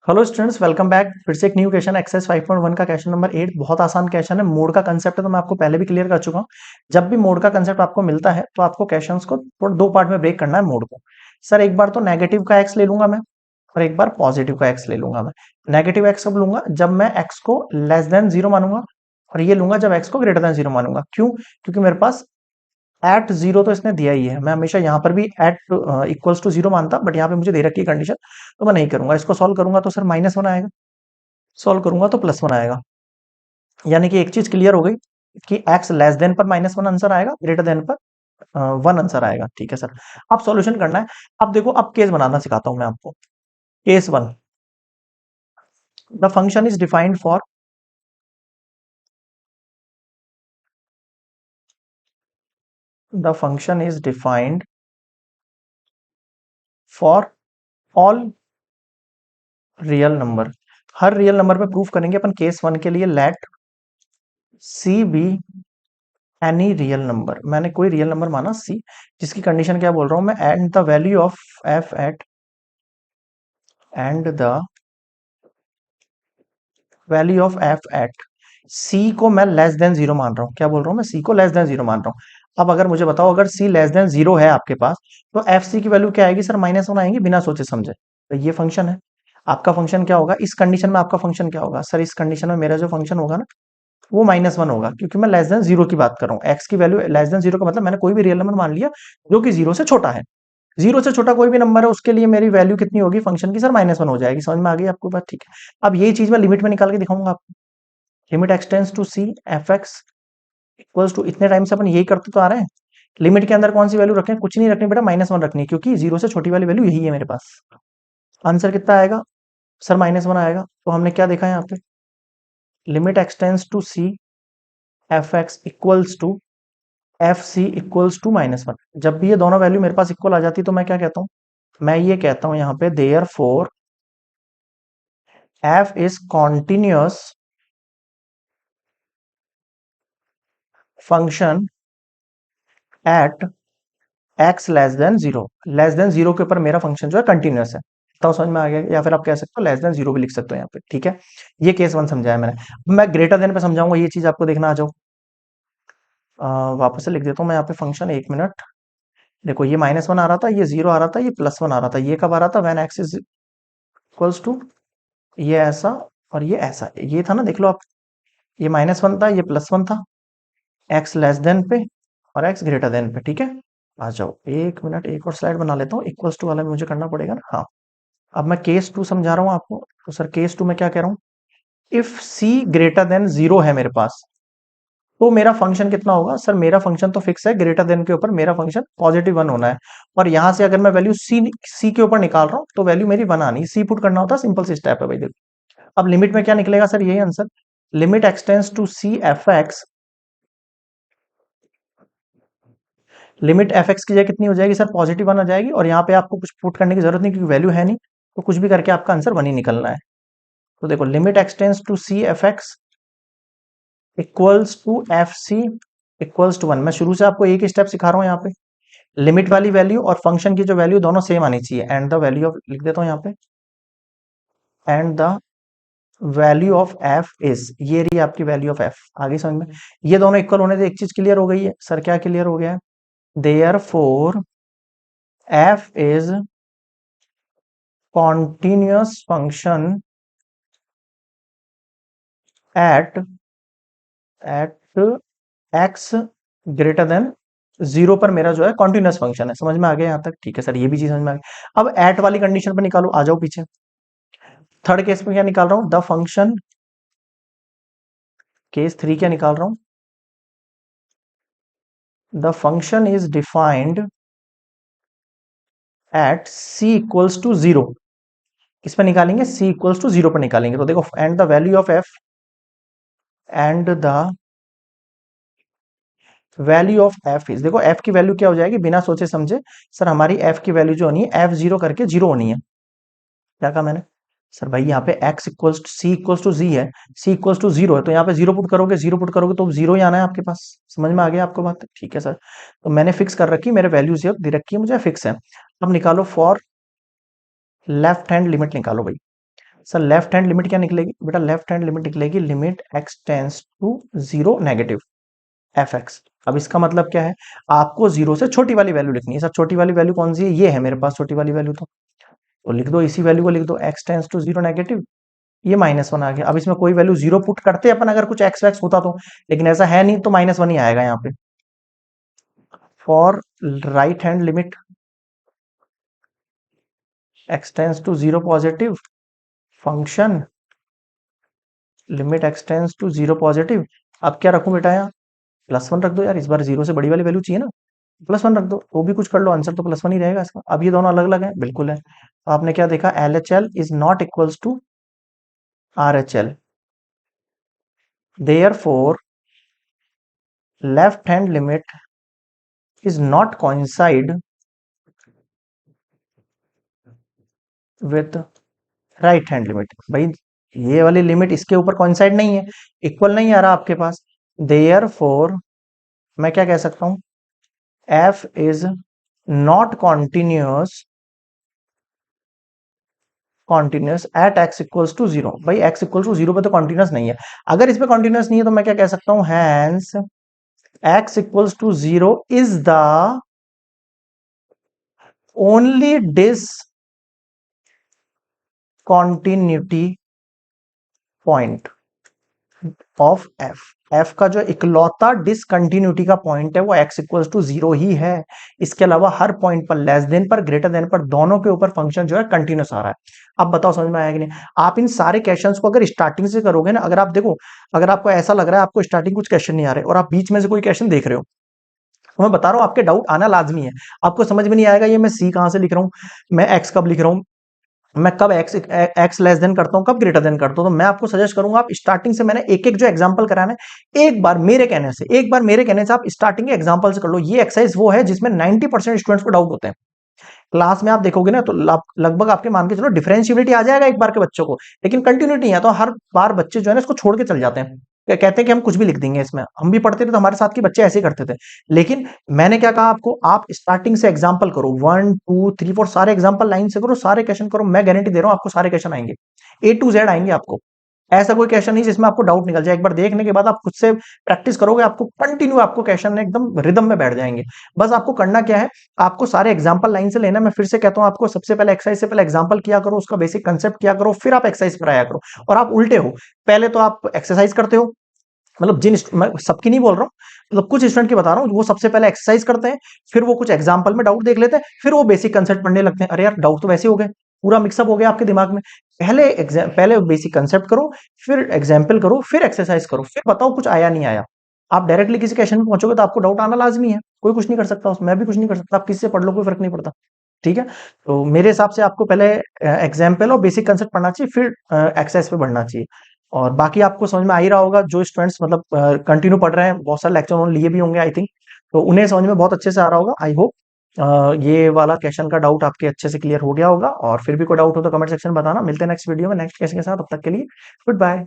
Hello students, welcome back. फिर से एक न्यू क्वेश्चन एक्सरसाइज 5.1 का क्वेश्चन नंबर 8। बहुत आसान क्वेश्चन है। मोड का कंसेप्ट है तो मैं आपको पहले भी क्लियर कर चुका हूँ। जब भी मोड का कंसेप्ट आपको मिलता है तो आपको क्वेश्चंस को थोड़ा दो पार्ट में ब्रेक करना है मोड को। सर एक बार तो नेगेटिव का एक्स ले लूंगा मैं और एक बार पॉजिटिव का एक्स ले लूंगा मैं। नेगेटिव एक्स कब लूंगा? जब मैं एक्स को लेस देन जीरो मानूंगा, और ये लूंगा जब एक्स को ग्रेटर देन जीरो मानूंगा। क्यों? क्योंकि मेरे पास एट जीरो तो इसने दिया ही है। मैं हमेशा यहाँ पर भी एट इक्वल्स टू जीरो मानता, बट यहाँ पे मुझे दे रखी है कंडीशन, तो मैं नहीं करूंगा। इसको सॉल्व करूंगा तो सर -1 आएगा, सॉल्व करूंगा तो +1 आएगा। यानी कि एक चीज क्लियर हो गई कि एक्स लेस देन पर -1 आंसर आएगा, ग्रेटर देन पर 1 आंसर आएगा। ठीक है सर। अब सॉल्यूशन करना है। अब देखो, अब केस बनाना सिखाता हूं मैं आपको। Case one, the function is defined for the function is defined for all real number. हर रियल नंबर पे प्रूफ करेंगे अपन केस वन के लिए। Let c be any real number. मैंने कोई रियल नंबर माना सी, जिसकी कंडीशन क्या बोल रहा हूं मैं? And the value of F at and the value of F at C को मैं लेस देन जीरो मान रहा हूँ। क्या बोल रहा हूँ मैं? सी को लेस देन जीरो मान रहा हूँ। अब अगर मुझे बताओ, अगर सी लेस देन जीरो है आपके पास, तो एफ सी की वैल्यू क्या आएगी? सर -1 आएगी, बिना सोचे समझे। तो ये फंक्शन है। आपका फंक्शन क्या होगा इस कंडीशन में? आपका फंक्शन क्या होगा? सर इस कंडीशन में मेरा जो फंक्शन होगा ना, वो -1 होगा, क्योंकि मैं लेस देन जीरो की बात कर रहा हूँ। एक्स की वैल्यू लेस देन जीरो का मतलब मैंने कोई भी रियल नंबर मान लिया जो कि जीरो से छोटा है। जीरो से छोटा कोई भी नंबर है, उसके लिए मेरी वैल्यू कितनी होगी फंक्शन की? सर -1 हो जाएगी। समझ में आ गई आपको बात? ठीक है। अब यही चीज मैं लिमिट में निकाल के दिखाऊंगा आपको। Limit x tends to c f x equals to, इतने टाइम से अपन यही करते तो आ रहे हैं। लिमिट के अंदर कौन सी वैल्यू रखें? कुछ नहीं रखनी बेटा, -1 रखनी है, क्योंकि जीरो से छोटी वाली वैल्यू यही है मेरे पास। आंसर कितना आएगा? सर -1 आएगा। तो हमने क्या देखा यहाँ पे? Limit x tends to c f x equals to f c equals to -1। जब भी ये दोनों वैल्यू मेरे पास इक्वल आ जाती तो मैं क्या कहता हूँ? मैं ये कहता हूँ यहाँ पे, therefore f is continuous function at x less than zero. Less than zero के ऊपर मेरा फंक्शन जो है कंटिन्यूअस है। तो समझ में आ गया? या फिर आप कह सकते हो लेस देन जीरो भी लिख सकते हो यहाँ पे। ठीक है, ये केस वन समझाया मैंने। अब मैं ग्रेटर देन पे समझाऊंगा, ये चीज आपको देखना। आ जाओ, वापस से लिख देता हूँ मैं यहाँ पे फंक्शन। 1 मिनट। देखो, ये -1 आ रहा था, ये जीरो आ रहा था, ये +1 आ रहा था। ये कब आ रहा था? When x is equals to, ये ऐसा और ये ऐसा, ये था ना, देख लो आप। ये -1 था, ये +1 था। एक्स लेस देन पे और एक्स ग्रेटर देन पे। ठीक है, आ जाओ। 1 मिनट, एक और स्लाइड बना लेता हूँ। इक्वल्स टू वाला भी मुझे करना पड़ेगा ना। हाँ, अब मैं केस टू समझा रहा हूँ आपको। तो सर केस टू में क्या कह रहा हूँ? If c greater than zero है मेरे पास, तो मेरा फंक्शन कितना होगा? सर मेरा फंक्शन तो फिक्स है, ग्रेटर देन के ऊपर मेरा फंक्शन +1 होना है। और यहां से अगर मैं वैल्यू सी सी के ऊपर निकाल रहा हूँ तो वैल्यू मेरी 1 आनी। सी पुट करना होता है, सिंपल सी स्टेप है भाई। देखो, अब लिमिट में क्या निकलेगा? सर यही answer. Limit x tends to c f x, limit f x की जगह कितनी हो जाएगी? सर +1 आ जाएगी। और यहाँ पे आपको कुछ पुट करने की जरूरत नहीं, क्योंकि वैल्यू है नहीं, तो कुछ भी करके आपका आंसर 1 ही निकलना है। तो देखो, limit x tends to c f x equals to f c equals to 1। मैं शुरू से आपको एक ही स्टेप सिखा रहा हूँ यहाँ पे। लिमिट वाली वैल्यू और फंक्शन की जो वैल्यू दोनों सेम आनी चाहिए। एंड द वैल्यू ऑफ, लिख देता हूँ यहाँ पे, and the value of F is, ये रही आपकी वैल्यू ऑफ एफ। आगे समझ में? ये दोनों इक्वल होने से एक चीज क्लियर हो गई है। सर क्या क्लियर हो गया है? Therefore f is continuous function at at x greater than zero पर मेरा जो है कॉन्टिन्यूअस फंक्शन है। समझ में आ गया यहाँ तक? ठीक है सर, ये भी चीज समझ में आ गई। अब एट वाली कंडीशन पर निकालो, आ जाओ पीछे। थर्ड केस में क्या निकाल रहा हूं? The function. केस थ्री क्या निकाल रहा हूं? The function is defined at c equals to zero. किस पर निकालेंगे? सी इक्वल्स टू जीरो पर निकालेंगे। तो देखो, and the value of F and the value of F is, देखो एफ की वैल्यू क्या हो जाएगी बिना सोचे समझे? सर हमारी एफ की वैल्यू जो होनी है, एफ जीरो करके जीरो होनी है। क्या कहा मैंने? सर भाई यहाँ पे X equals to C equals to G है, सी इक्वल्स टू जीरो है, तो यहाँ पे जीरो पुट करोगे, जीरो पुट करोगे तो जीरो ही आना है आपके पास। समझ में आ गया आपको बात? ठीक है सर। तो मैंने फिक्स कर रखी, मेरे वैल्यूज दे रखी है, मुझे फिक्स है। अब निकालो फॉर लेफ्ट हैंड लिमिट, निकालो भाई। सर लेफ्ट हैंड लिमिट क्या निकलेगी बेटा, लेफ्ट हैंड लिमिट निकलेगी limit x tends to zero negative f x. अब इसका मतलब क्या है, आपको जीरो से छोटी वाली वैल्यू लिखनी है। सर छोटी वाली वैल्यू कौन सी है, ये है मेरे पास छोटी वाली वैल्यू, तो लिख दो इसी वैल्यू को, लिख दो x tends to zero negative, ये -1 आ गया। अब इसमें कोई वैल्यू जीरो पुट करते अपन अगर कुछ एक्स वैक्स होता तो, लेकिन ऐसा है नहीं तो -1 ही आएगा यहाँ पे। For right hand limit x tends to zero positive function limit x tends to zero positive. अब क्या रखूं बेटा, यहाँ +1 रख दो यार, इस बार जीरो से बड़ी वाली वैल्यू चाहिए ना, +1 रख दो, तो भी कुछ कर लो, आंसर तो +1 ही रहेगा इसका। अब ये दोनों अलग अलग है, बिल्कुल है। तो आपने क्या देखा, LHL is not equals to RHL, therefore left hand limit is not coincide with right hand limit। भाई ये वाली लिमिट इसके ऊपर coincide नहीं है, इक्वल नहीं आ रहा आपके पास, therefore मैं क्या कह सकता हूं, f is not continuous at x equals to zero. भाई x equals to जीरो पे तो कॉन्टिन्यूस नहीं है, अगर इस पे कॉन्टिन्यूस नहीं है तो मैं क्या कह सकता हूं, hence x equals to zero is the only discontinuity point of F का जो इकलौता डिसकंटिन्यूटी का पॉइंट है वो x इक्वल्स टू जीरो ही है। इसके अलावा हर पॉइंट पर, लेस देन पर, ग्रेटर देन पर, दोनों के ऊपर फंक्शन जो है कंटिन्यूस आ रहा है। अब बताओ समझ में आया कि नहीं। आप इन सारे क्वेश्चंस को अगर स्टार्टिंग से करोगे ना, अगर आप देखो, अगर आपको ऐसा लग रहा है आपको स्टार्टिंग कुछ क्वेश्चन नहीं आ रहे और आप बीच में से कोई क्वेश्चन देख रहे हो, तो मैं बता रहा हूं आपके डाउट आना लाजमी है। आपको समझ में नहीं आएगा ये मैं सी कहां से लिख रहा हूं, मैं एक्स कब लिख रहा हूं, मैं कब एक्स लेस देन करता हूं, कब ग्रेटर देन करता हूं, तो मैं आपको सजेस्ट करूंगा आप स्टार्टिंग से, मैंने एक एक जो एग्जांपल कराना है, एक बार मेरे कहने से आप स्टार्टिंग के एग्जांपल से कर लो। ये एक्सरसाइज वो है जिसमें 90% स्टूडेंट्स को डाउट होते हैं। क्लास में आप देखोगे ना तो लगभग आपके मान के चलो डिफरेंशियबिलिटी आ जाएगा एक बार के बच्चों को, लेकिन कंटिन्यूटी है तो हर बार बच्चे जो है ना इसको छोड़ के चल जाते हैं, कहते हैं कि हम कुछ भी लिख देंगे इसमें। हम भी पढ़ते थे तो हमारे साथ के बच्चे ऐसे ही करते थे। लेकिन मैंने क्या कहा आपको, आप स्टार्टिंग से एग्जांपल करो, 1 2 3 4 सारे एग्जांपल लाइन से करो, सारे क्वेश्चन करो, मैं गारंटी दे रहा हूं आपको सारे क्वेश्चन आएंगे, A to Z आएंगे आपको। ऐसा कोई क्वेश्चन नहीं जिसमें आपको डाउट निकल जाए। एक बार देखने के बाद आप खुद से प्रैक्टिस करोगे, आपको कंटिन्यू आपको क्वेश्चन एकदम रिदम में बैठ जाएंगे। बस आपको करना क्या है, आपको सारे एग्जांपल लाइन से लेना। मैं फिर से कहता हूं आपको, सबसे पहले एक्सरसाइज से पहले एग्जांपल किया करो, उसका बेसिक कंसेप्ट किया करो, फिर आप एक्सरसाइज पर आया करो। और आप उल्टे हो, पहले तो आप एक्सरसाइज करते हो, मतलब मैं सबकी नहीं बोल रहा हूँ, मतलब कुछ स्टूडेंट की बता रहा हूँ, वो सबसे पहले एक्सरसाइज करते हैं, फिर वो कुछ एग्जांपल में डाउट देख लेते हैं, फिर वो बेसिक कंसेप्ट पढ़ने लगते हैं। अरे यार डाउट तो वैसे हो गए, पूरा मिक्सअप हो गया आपके दिमाग में। पहले बेसिक कंसेप्ट करो, फिर एग्जाम्पल करो, फिर एक्सरसाइज करो, फिर बताओ कुछ आया नहीं आया। आप डायरेक्टली किसी क्वेश्चन में पहुंचोगे तो आपको डाउट आना लाजमी है, कोई कुछ नहीं कर सकता उसमें, मैं भी कुछ नहीं कर सकता, आप किसी से पढ़ लो कोई फर्क नहीं पड़ता। ठीक है, तो मेरे हिसाब से आपको पहले एग्जाम्पल और बेसिक कंसेप्ट पढ़ना चाहिए, फिर एक्सरसाइज पे बढ़ना चाहिए। और बाकी आपको समझ में आ ही रहा होगा, जो स्टूडेंट्स मतलब कंटिन्यू पढ़ रहे हैं, बहुत सारे लेक्चर उन्होंने लिए भी होंगे आई थिंक, तो उन्हें समझ में बहुत अच्छे से आ रहा होगा। आई होप ये वाला क्वेश्चन का डाउट आपके अच्छे से क्लियर हो गया होगा। और फिर भी कोई डाउट हो तो कमेंट सेक्शन में बताना। मिलते हैं नेक्स्ट वीडियो में नेक्स्ट क्वेश्चन के साथ, तब तक के लिए गुड बाय।